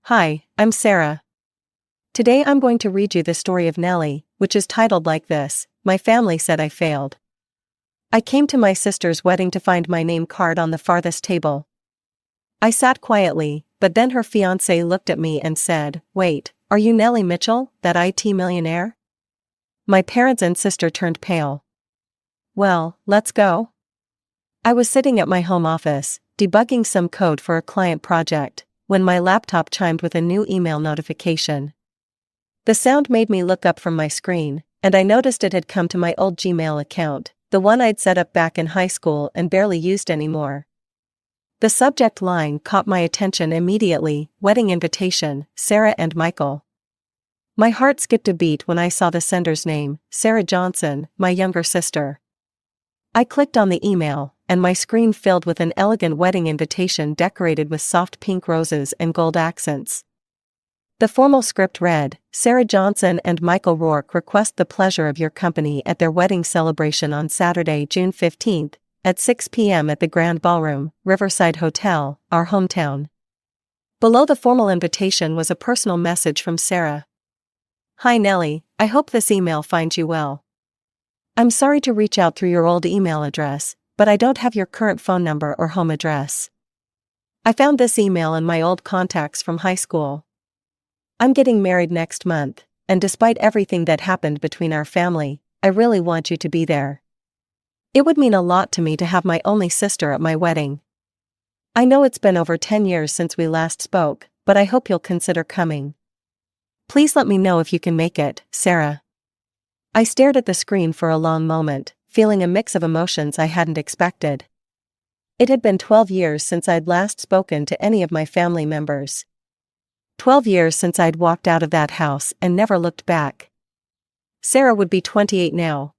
Hi, I'm Sarah. Today I'm going to read you the story of Nellie, which is titled like this: My family said I failed. I came to my sister's wedding to find my name card on the farthest table. I sat quietly, but then her fiancé looked at me and said, "Wait, are you Nellie Mitchell, that IT millionaire?" My parents and sister turned pale. "Well, let's go." I was sitting at my home office, debugging some code for a client project, when my laptop chimed with a new email notification. The sound made me look up from my screen, and I noticed it had come to my old Gmail account, the one I'd set up back in high school and barely used anymore. The subject line caught my attention immediately: wedding invitation, Sarah and Michael. My heart skipped a beat when I saw the sender's name, Sarah Johnson, my younger sister. I clicked on the email, and my screen filled with an elegant wedding invitation decorated with soft pink roses and gold accents. The formal script read, "Sarah Johnson and Michael Rourke request the pleasure of your company at their wedding celebration on Saturday, June 15th, at 6 p.m. at the Grand Ballroom, Riverside Hotel, our hometown." Below the formal invitation was a personal message from Sarah. "Hi Nellie, I hope this email finds you well. I'm sorry to reach out through your old email address, but I don't have your current phone number or home address. I found this email in my old contacts from high school. I'm getting married next month, and despite everything that happened between our family, I really want you to be there. It would mean a lot to me to have my only sister at my wedding. I know it's been over 10 years since we last spoke, but I hope you'll consider coming. Please let me know if you can make it, Sarah." I stared at the screen for a long moment, feeling a mix of emotions I hadn't expected. It had been 12 years since I'd last spoken to any of my family members. 12 years since I'd walked out of that house and never looked back. Sarah would be 28 now.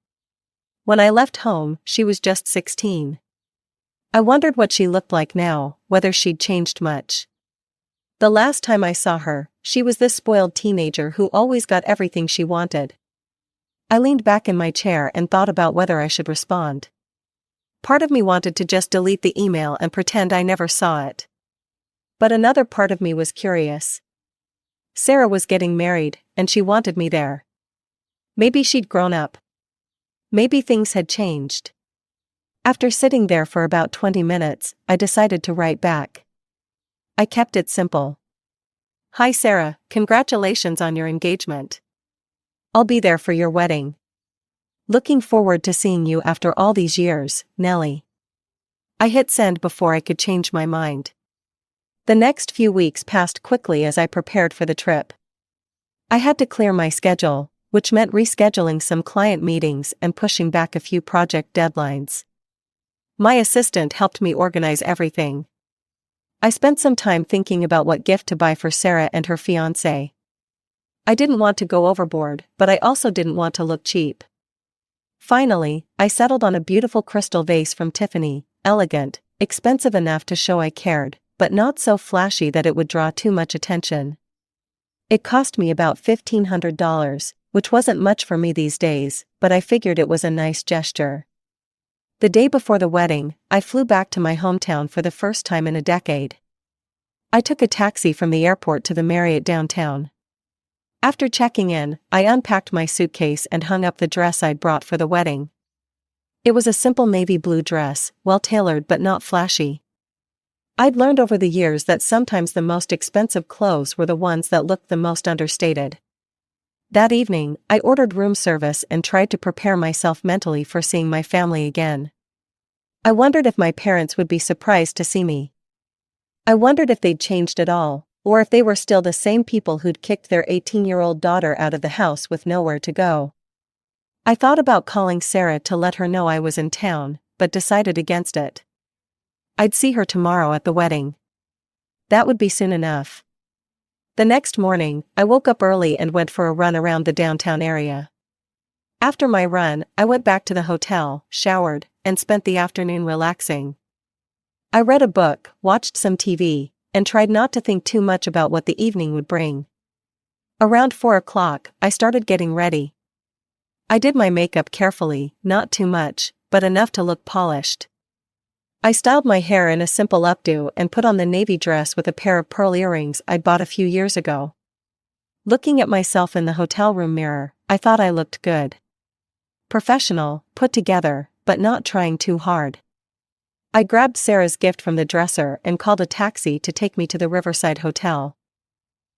When I left home, she was just 16. I wondered what she looked like now, whether she'd changed much. The last time I saw her, she was this spoiled teenager who always got everything she wanted. I leaned back in my chair and thought about whether I should respond. Part of me wanted to just delete the email and pretend I never saw it. But another part of me was curious. Sarah was getting married, and she wanted me there. Maybe she'd grown up. Maybe things had changed. After sitting there for about 20 minutes, I decided to write back. I kept it simple. "Hi Sarah, congratulations on your engagement. I'll be there for your wedding. Looking forward to seeing you after all these years, Nellie." I hit send before I could change my mind. The next few weeks passed quickly as I prepared for the trip. I had to clear my schedule, which meant rescheduling some client meetings and pushing back a few project deadlines. My assistant helped me organize everything. I spent some time thinking about what gift to buy for Sarah and her fiancé. I didn't want to go overboard, but I also didn't want to look cheap. Finally, I settled on a beautiful crystal vase from Tiffany, elegant, expensive enough to show I cared, but not so flashy that it would draw too much attention. It cost me about $1,500, which wasn't much for me these days, but I figured it was a nice gesture. The day before the wedding, I flew back to my hometown for the first time in a decade. I took a taxi from the airport to the Marriott downtown. After checking in, I unpacked my suitcase and hung up the dress I'd brought for the wedding. It was a simple navy blue dress, well-tailored but not flashy. I'd learned over the years that sometimes the most expensive clothes were the ones that looked the most understated. That evening, I ordered room service and tried to prepare myself mentally for seeing my family again. I wondered if my parents would be surprised to see me. I wondered if they'd changed at all, or if they were still the same people who'd kicked their 18-year-old daughter out of the house with nowhere to go. I thought about calling Sarah to let her know I was in town, but decided against it. I'd see her tomorrow at the wedding. That would be soon enough. The next morning, I woke up early and went for a run around the downtown area. After my run, I went back to the hotel, showered, and spent the afternoon relaxing. I read a book, watched some TV, and tried not to think too much about what the evening would bring. Around 4 o'clock, I started getting ready. I did my makeup carefully, not too much, but enough to look polished. I styled my hair in a simple updo and put on the navy dress with a pair of pearl earrings I'd bought a few years ago. Looking at myself in the hotel room mirror, I thought I looked good. Professional, put together, but not trying too hard. I grabbed Sarah's gift from the dresser and called a taxi to take me to the Riverside Hotel.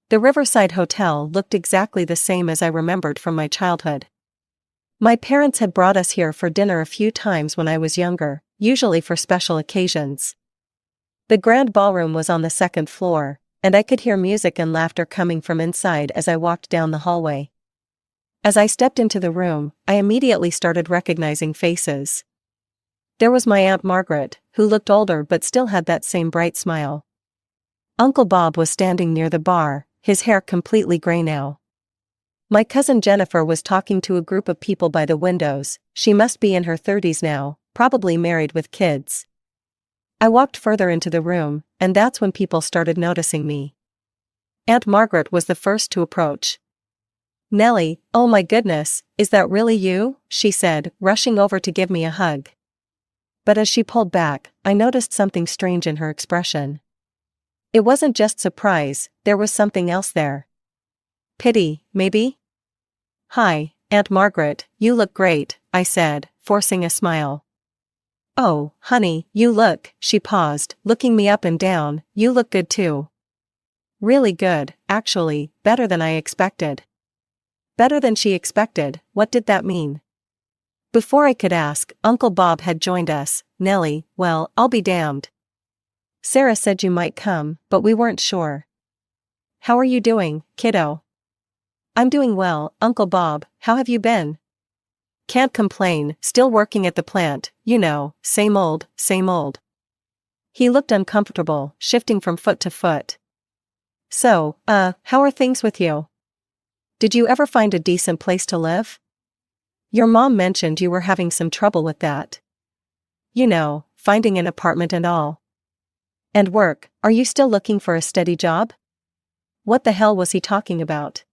The Riverside Hotel looked exactly the same as I remembered from my childhood. My parents had brought us here for dinner a few times when I was younger, usually for special occasions. The grand ballroom was on the second floor, and I could hear music and laughter coming from inside as I walked down the hallway. As I stepped into the room, I immediately started recognizing faces. There was my Aunt Margaret, who looked older but still had that same bright smile. Uncle Bob was standing near the bar, his hair completely gray now. My cousin Jennifer was talking to a group of people by the windows. She must be in her 30s now, probably married with kids. I walked further into the room, and that's when people started noticing me. Aunt Margaret was the first to approach. "Nellie, oh my goodness, is that really you?" she said, rushing over to give me a hug. But as she pulled back, I noticed something strange in her expression. It wasn't just surprise, there was something else there. Pity, maybe? "Hi, Aunt Margaret, you look great," I said, forcing a smile. "Oh, honey, she paused, looking me up and down, "you look good too." "Really good, actually, better than I expected." Better than she expected, what did that mean? Before I could ask, Uncle Bob had joined us. "Nellie, well, I'll be damned. Sarah said you might come, but we weren't sure. How are you doing, kiddo?" "I'm doing well, Uncle Bob, how have you been?" "Can't complain, still working at the plant, same old, same old." He looked uncomfortable, shifting from foot to foot. "So, how are things with you? Did you ever find a decent place to live? Your mom mentioned you were having some trouble with that. Finding an apartment and all. And work, are you still looking for a steady job?" What the hell was he talking about?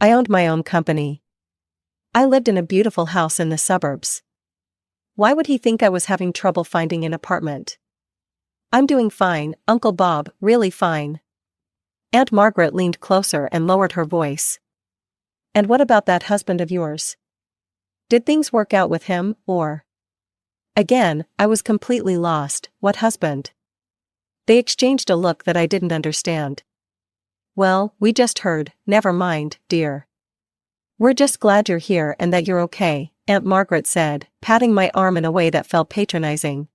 I owned my own company. I lived in a beautiful house in the suburbs. Why would he think I was having trouble finding an apartment? "I'm doing fine, Uncle Bob, really fine." Aunt Margaret leaned closer and lowered her voice. "And what about that husband of yours? Did things work out with him, or?" Again, I was completely lost. What husband? They exchanged a look that I didn't understand. "Well, we just heard, never mind, dear. We're just glad you're here and that you're okay," Aunt Margaret said, patting my arm in a way that felt patronizing.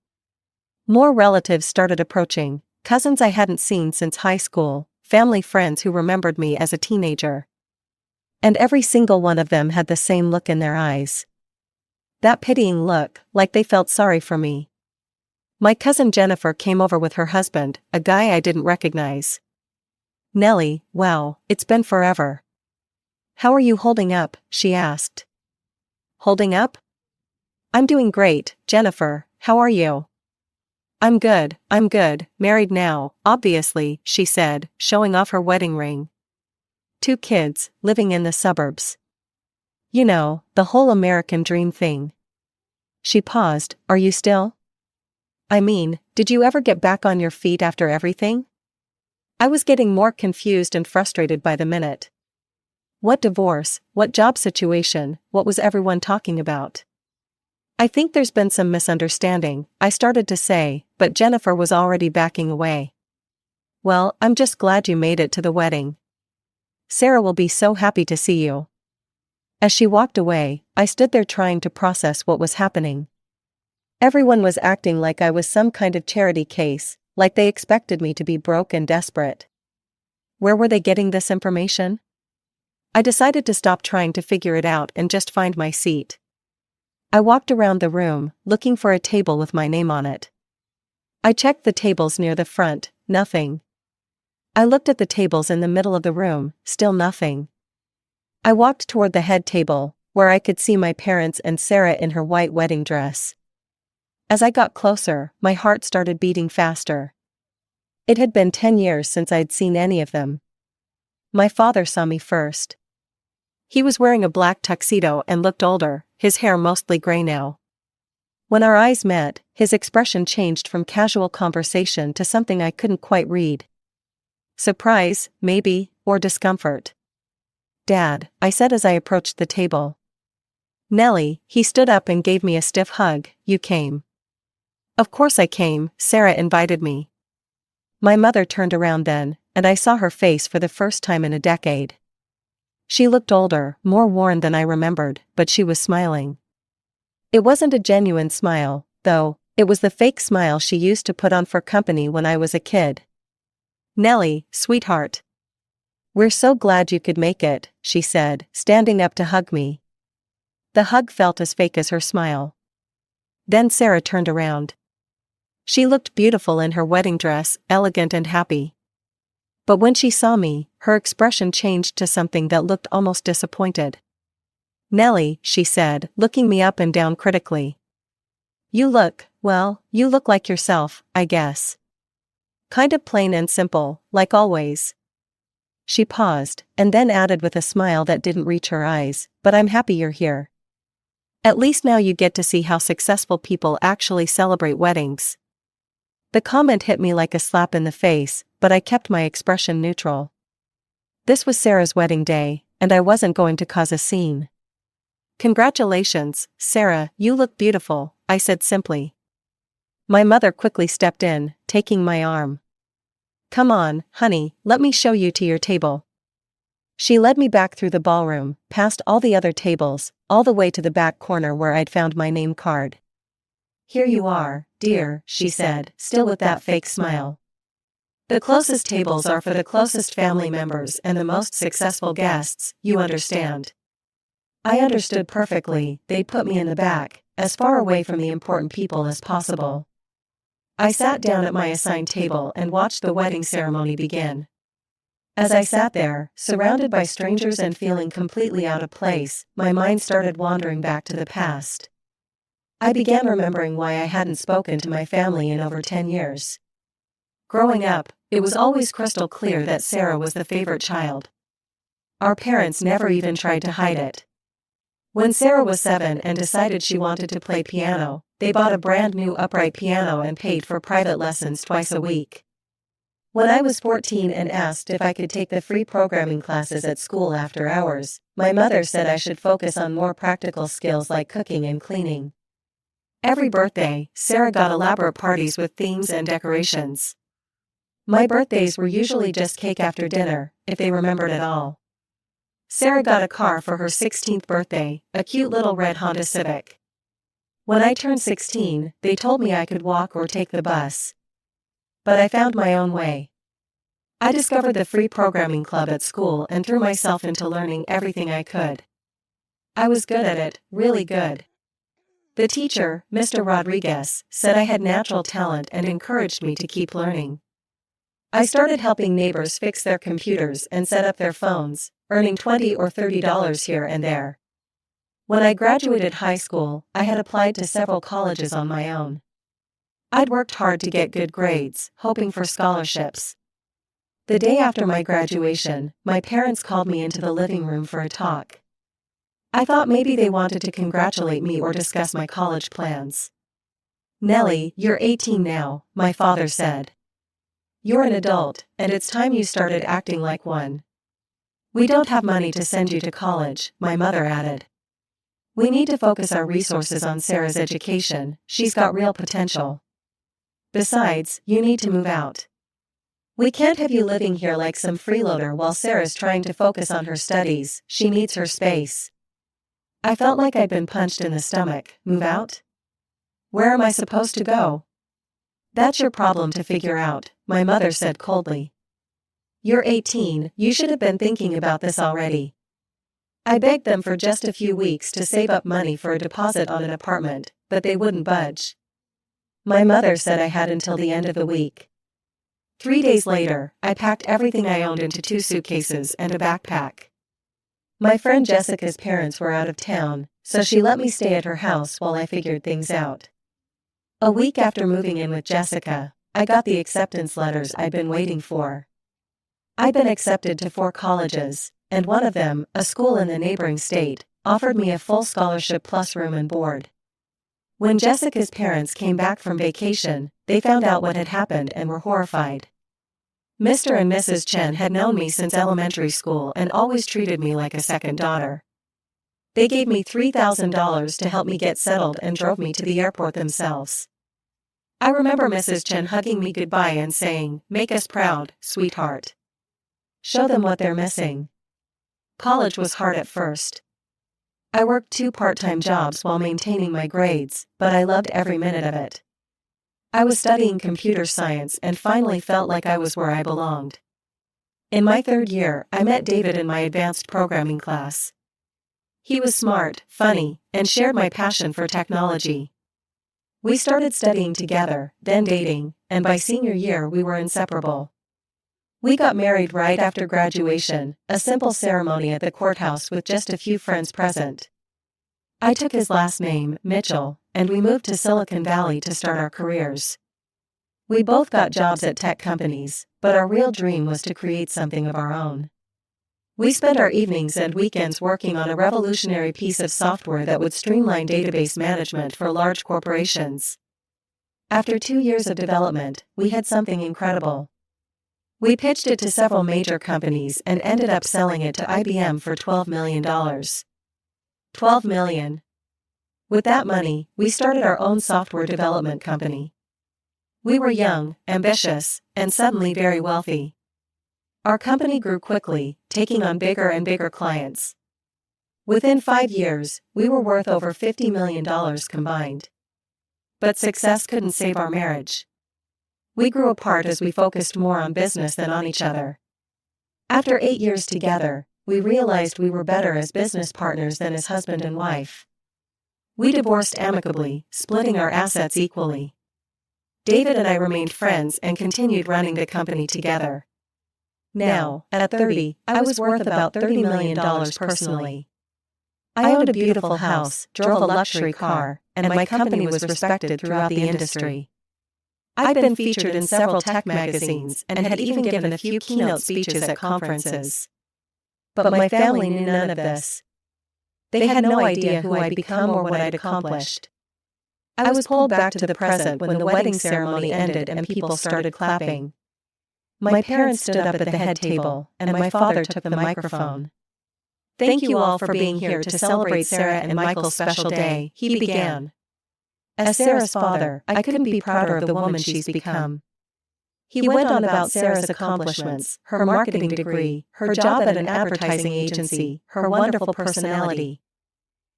More relatives started approaching, cousins I hadn't seen since high school, family friends who remembered me as a teenager. And every single one of them had the same look in their eyes. That pitying look, like they felt sorry for me. My cousin Jennifer came over with her husband, a guy I didn't recognize. "Nellie, wow, it's been forever. How are you holding up?" she asked. "Holding up? I'm doing great, Jennifer, how are you?" I'm good, married now, obviously," she said, showing off her wedding ring. 2 kids, living in the suburbs. The whole American dream thing." She paused. "Are you still? I mean, did you ever get back on your feet after everything?" I was getting more confused and frustrated by the minute. What divorce, what job situation, what was everyone talking about? "I think there's been some misunderstanding," I started to say, but Jennifer was already backing away. "Well, I'm just glad you made it to the wedding. Sarah will be so happy to see you." As she walked away, I stood there trying to process what was happening. Everyone was acting like I was some kind of charity case, like they expected me to be broke and desperate. Where were they getting this information? I decided to stop trying to figure it out and just find my seat. I walked around the room, looking for a table with my name on it. I checked the tables near the front, nothing. I looked at the tables in the middle of the room, still nothing. I walked toward the head table, where I could see my parents and Sarah in her white wedding dress. As I got closer, my heart started beating faster. It had been 10 years since I'd seen any of them. My father saw me first. He was wearing a black tuxedo and looked older, his hair mostly gray now. When our eyes met, his expression changed from casual conversation to something I couldn't quite read. Surprise, maybe, or discomfort. "Dad," I said as I approached the table. "Nellie," he stood up and gave me a stiff hug, "you came." Of course I came, Sarah invited me. My mother turned around then, and I saw her face for the first time in a decade. She looked older, more worn than I remembered, but she was smiling. It wasn't a genuine smile, though. It was the fake smile she used to put on for company when I was a kid. "Nellie, sweetheart. We're so glad you could make it," she said, standing up to hug me. The hug felt as fake as her smile. Then Sarah turned around. She looked beautiful in her wedding dress, elegant and happy. But when she saw me, her expression changed to something that looked almost disappointed. "Nellie," she said, looking me up and down critically. You look like yourself, I guess. Kind of plain and simple, like always." She paused, and then added with a smile that didn't reach her eyes, "But I'm happy you're here. At least now you get to see how successful people actually celebrate weddings." The comment hit me like a slap in the face, but I kept my expression neutral. This was Sarah's wedding day, and I wasn't going to cause a scene. "Congratulations, Sarah, you look beautiful," I said simply. My mother quickly stepped in, taking my arm. "Come on, honey, let me show you to your table." She led me back through the ballroom, past all the other tables, all the way to the back corner where I'd found my name card. "Here you are, dear," she said, still with that fake smile. "The closest tables are for the closest family members and the most successful guests, you understand." I understood perfectly. They'd put me in the back, as far away from the important people as possible. I sat down at my assigned table and watched the wedding ceremony begin. As I sat there, surrounded by strangers and feeling completely out of place, my mind started wandering back to the past. I began remembering why I hadn't spoken to my family in over 10 years. Growing up, it was always crystal clear that Sarah was the favorite child. Our parents never even tried to hide it. When Sarah was 7 and decided she wanted to play piano, they bought a brand new upright piano and paid for private lessons twice a week. When I was 14 and asked if I could take the free programming classes at school after hours, my mother said I should focus on more practical skills like cooking and cleaning. Every birthday, Sarah got elaborate parties with themes and decorations. My birthdays were usually just cake after dinner, if they remembered at all. Sarah got a car for her 16th birthday, a cute little red Honda Civic. When I turned 16, they told me I could walk or take the bus. But I found my own way. I discovered the free programming club at school and threw myself into learning everything I could. I was good at it, really good. The teacher, Mr. Rodriguez, said I had natural talent and encouraged me to keep learning. I started helping neighbors fix their computers and set up their phones, earning $20 or $30 here and there. When I graduated high school, I had applied to several colleges on my own. I'd worked hard to get good grades, hoping for scholarships. The day after my graduation, my parents called me into the living room for a talk. I thought maybe they wanted to congratulate me or discuss my college plans. "Nellie, you're 18 now," my father said. "You're an adult, and it's time you started acting like one. We don't have money to send you to college," my mother added. "We need to focus our resources on Sarah's education, she's got real potential. Besides, you need to move out. We can't have you living here like some freeloader while Sarah's trying to focus on her studies, she needs her space." I felt like I'd been punched in the stomach. Move out? Where am I supposed to go? "That's your problem to figure out," my mother said coldly. "You're 18, you should have been thinking about this already." I begged them for just a few weeks to save up money for a deposit on an apartment, but they wouldn't budge. My mother said I had until the end of the week. 3 days later, I packed everything I owned into 2 suitcases and a backpack. My friend Jessica's parents were out of town, so she let me stay at her house while I figured things out. A week after moving in with Jessica, I got the acceptance letters I'd been waiting for. I'd been accepted to 4 colleges, and one of them, a school in the neighboring state, offered me a full scholarship plus room and board. When Jessica's parents came back from vacation, they found out what had happened and were horrified. Mr. and Mrs. Chen had known me since elementary school and always treated me like a second daughter. They gave me $3,000 to help me get settled and drove me to the airport themselves. I remember Mrs. Chen hugging me goodbye and saying, "Make us proud, sweetheart. Show them what they're missing." College was hard at first. I worked 2 part-time jobs while maintaining my grades, but I loved every minute of it. I was studying computer science and finally felt like I was where I belonged. In my 3rd year, I met David in my advanced programming class. He was smart, funny, and shared my passion for technology. We started studying together, then dating, and by senior year we were inseparable. We got married right after graduation, a simple ceremony at the courthouse with just a few friends present. I took his last name, Mitchell, and we moved to Silicon Valley to start our careers. We both got jobs at tech companies, but our real dream was to create something of our own. We spent our evenings and weekends working on a revolutionary piece of software that would streamline database management for large corporations. After 2 years of development, we had something incredible. We pitched it to several major companies and ended up selling it to IBM for $12 million. $12 million. With that money, we started our own software development company. We were young, ambitious, and suddenly very wealthy. Our company grew quickly, taking on bigger and bigger clients. Within 5 years, we were worth over $50 million combined. But success couldn't save our marriage. We grew apart as we focused more on business than on each other. After 8 years together, we realized we were better as business partners than as husband and wife. We divorced amicably, splitting our assets equally. David and I remained friends and continued running the company together. Now, at 30, I was worth about $30 million personally. I owned a beautiful house, drove a luxury car, and my company was respected throughout the industry. I'd been featured in several tech magazines and had even given a few keynote speeches at conferences. But my family knew none of this. They had no idea who I'd become or what I'd accomplished. I was pulled back to the present when the wedding ceremony ended and people started clapping. My parents stood up at the head table, and my father took the microphone. "Thank you all for being here to celebrate Sarah and Michael's special day," he began. As Sarah's father, I couldn't be prouder of the woman she's become. He went on about Sarah's accomplishments, her marketing degree, her job at an advertising agency, her wonderful personality.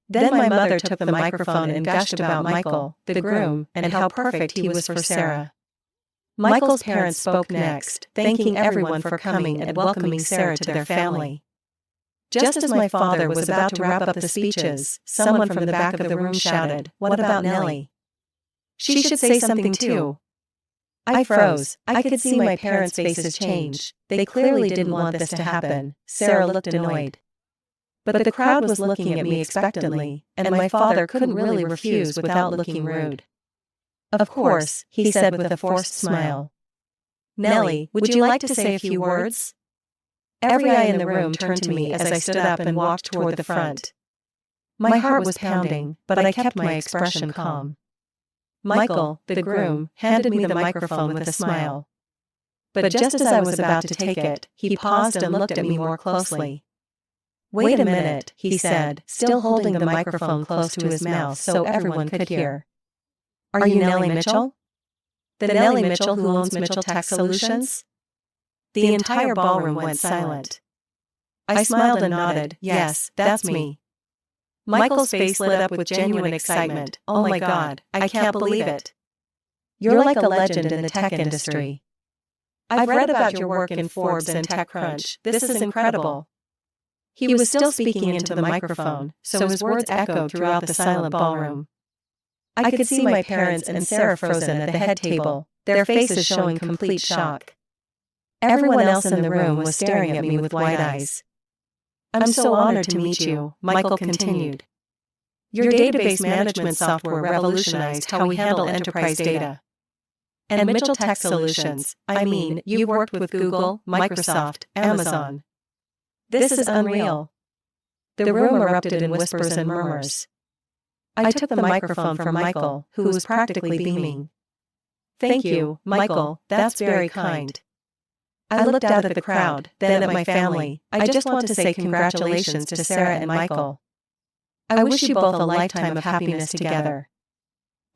Then my mother took the microphone and gushed about Michael, the groom, and how perfect he was for Sarah. Michael's parents spoke next, thanking everyone for coming and welcoming Sarah to their family. Just as my father was about to wrap up the speeches, someone from the back of the room shouted, "What about Nellie? She should say something too." I froze. I could see my parents' faces change. They clearly didn't want this to happen. Sarah looked annoyed. But the crowd was looking at me expectantly, and my father couldn't really refuse without looking rude. "Of course," he said with a forced smile. "Nellie, would you like to say a few words?" Every eye in the room turned to me as I stood up and walked toward the front. My heart was pounding, but I kept my expression calm. Michael, the groom, handed me the microphone with a smile. But just as I was about to take it, he paused and looked at me more closely. "Wait a minute," he said, still holding the microphone close to his mouth so everyone could hear. "Are you Nellie Mitchell? The Nellie Mitchell who owns Mitchell Tech Solutions?" The entire ballroom went silent. I smiled and nodded, "Yes, that's me." Michael's face lit up with genuine excitement. "Oh my God, I can't believe it. You're like a legend in the tech industry. I've read about your work in Forbes and TechCrunch. This is incredible." He was still speaking into the microphone, so his words echoed throughout the silent ballroom. I could see my parents and Sarah frozen at the head table, their faces showing complete shock. Everyone else in the room was staring at me with wide eyes. "I'm so honored to meet you," Michael continued. "Your database management software revolutionized how we handle enterprise data. And Mitchell Tech Solutions, I mean, you've worked with Google, Microsoft, Amazon. This is unreal." The room erupted in whispers and murmurs. I took the microphone from Michael, who was practically beaming. "Thank you, Michael, that's very kind." I looked out at the crowd, then at my family. I just want to say congratulations to Sarah and Michael. I wish you both a lifetime of happiness together.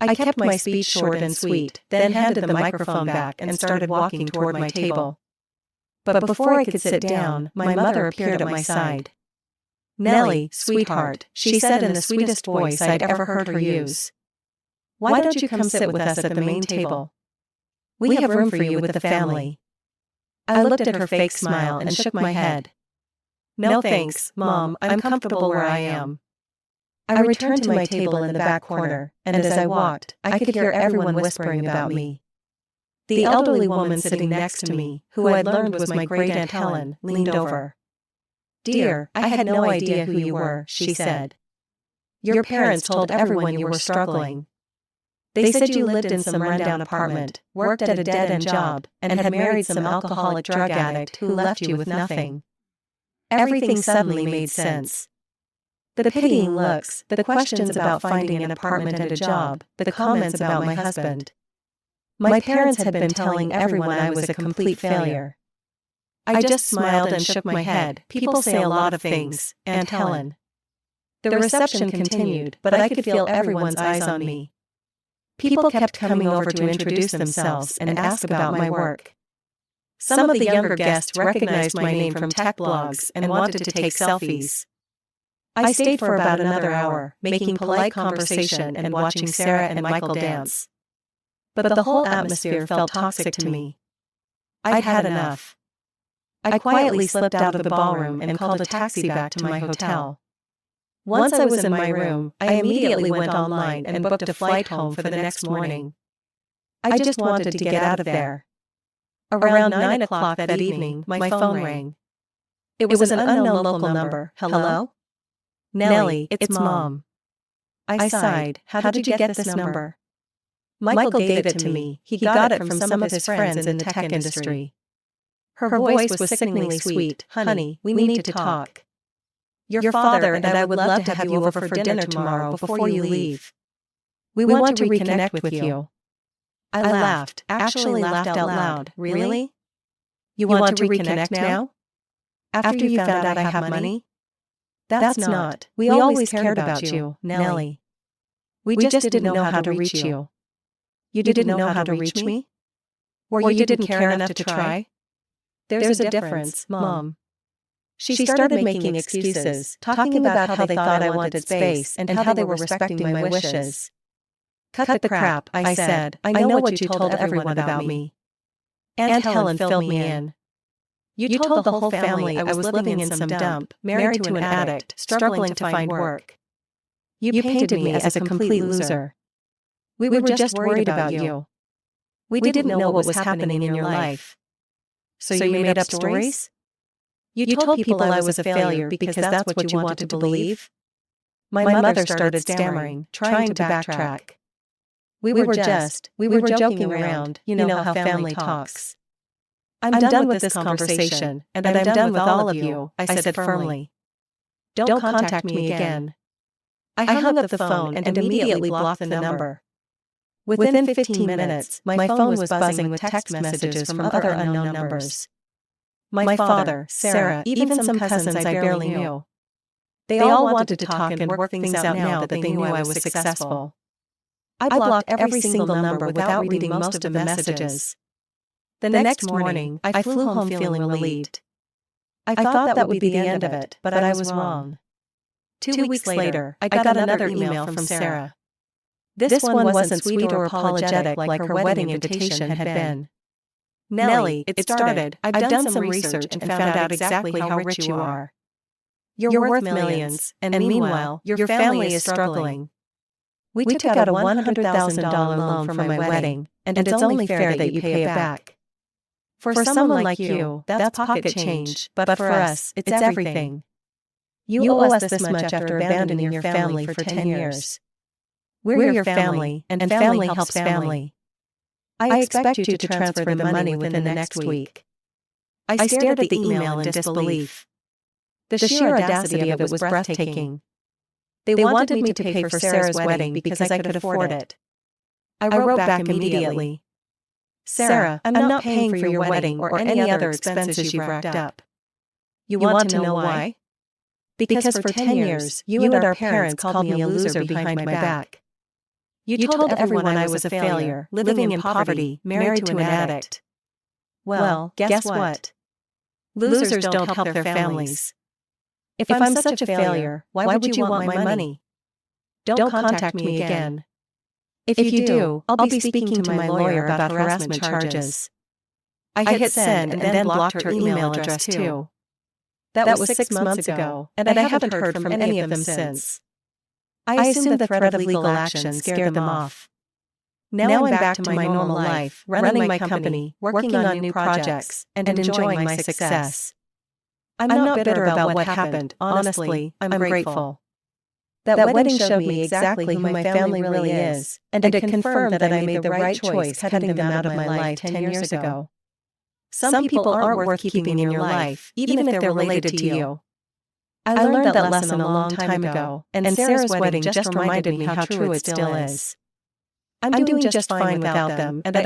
I kept my speech short and sweet, then handed the microphone back and started walking toward my table. But before I could sit down, my mother appeared at my side. "Nellie, sweetheart," she said in the sweetest voice I'd ever heard her use. "Why don't you come sit with us at the main table? We have room for you with the family." I looked at her fake smile and shook my head. "No thanks, Mom, I'm comfortable where I am." I returned to my table in the back corner, and as I walked, I could hear everyone whispering about me. The elderly woman sitting next to me, who I'd learned was my great-aunt Helen, leaned over. "Dear, I had no idea who you were," she said. "Your parents told everyone you were struggling. They said you lived in some rundown apartment, worked at a dead-end job, and had married some alcoholic drug addict who left you with nothing." Everything suddenly made sense. The pitying looks, the questions about finding an apartment and a job, the comments about my husband. My parents had been telling everyone I was a complete failure. I just smiled and shook my head. "People say a lot of things, Aunt Helen." The reception continued, but I could feel everyone's eyes on me. People kept coming over to introduce themselves and ask about my work. Some of the younger guests recognized my name from tech blogs and wanted to take selfies. I stayed for about another hour, making polite conversation and watching Sarah and Michael dance. But the whole atmosphere felt toxic to me. I'd had enough. I quietly slipped out of the ballroom and called a taxi back to my hotel. Once I was in my room, I immediately went online and booked a flight home for the next morning. I just wanted to get out of there. Around 9 o'clock that evening, my phone rang. It was an unknown local number. "Hello? Nellie, it's Mom." I sighed. How did you get this number?" "Michael gave it to me. He got it from some of his friends in the tech industry." Her voice was sickeningly sweet. "Honey, we need to talk. Your father and I would love to have you over for dinner tomorrow before you leave. We want to reconnect with you." I laughed, actually laughed out loud. "Really? You want to reconnect now? After you found out I have money?" "That's not. We always cared about you, Nellie. We just didn't know how to reach you." "You didn't know how to reach me? Or you didn't care enough to try?" "There's a difference, Mom." She started making excuses, talking about how they thought I wanted space and how they were respecting my wishes. "Cut the crap," I said. "I know what you told everyone about me." Aunt Helen filled me in. "You told the whole family I was living in some dump, married to an addict, struggling to find work. You painted me as a complete loser. We were just worried about you. We didn't know what was happening in your life. So you made up stories? You told people I was a failure because that's what you wanted to believe?" My mother started stammering, trying to backtrack. We were joking around, you know how family talks." I'm done with this conversation, and I'm done with all of you," I said firmly. "Don't contact me again." I hung up the phone and immediately blocked the number. Within 15 minutes, my phone was buzzing with text messages from other unknown numbers. My father, Sarah, even some cousins I barely knew. They all wanted to talk and work things out now that they knew I was successful. I blocked every single number without reading most of the messages. The next morning, I flew home feeling relieved. I thought that would be the end of it, but I was wrong. 2 weeks later, I got another email from Sarah. This one wasn't sweet or apologetic like her wedding invitation had been. "Nellie, it started. I've done some research and found out exactly how rich you are. You're worth millions, and meanwhile, your family is struggling. We took out a $100,000 loan for my wedding, and it's only fair that you pay it back. For someone like you, that's pocket change, but for us, it's everything. You owe us this much after abandoning your family for 10 years. We're your family, and family helps family. I expect you to transfer the money within the next week." I stared at the email in disbelief. The sheer audacity of it was breathtaking. They wanted me to pay for Sarah's wedding because I could afford it. I wrote back immediately. Sarah, I'm not paying for your wedding or any other expenses you've racked up. You want to know why? Because for 10 years, you and our parents called me a loser behind my back. You told everyone I was a failure, living in poverty, married to an addict. Well, guess what? Losers don't help their families. If I'm such a failure, why would you want my money? Don't contact me again. If you do, I'll be speaking to my lawyer about harassment charges. I hit send and then blocked her email address too. That was 6 months ago, and I haven't heard from any of them since. I assumed the threat of legal action scared them off. Now I'm back to my normal life, running my company, working on new projects, and enjoying my success. I'm not bitter about what happened, honestly, I'm grateful. That wedding showed me exactly who my family really is, and it confirmed that I made the right choice cutting them out of my life 10 years ago. Some people aren't worth keeping in your life, even if they're related to you. I learned that lesson a long time ago, and Sarah's wedding just reminded me how true it still is. I'm doing just fine without them, and I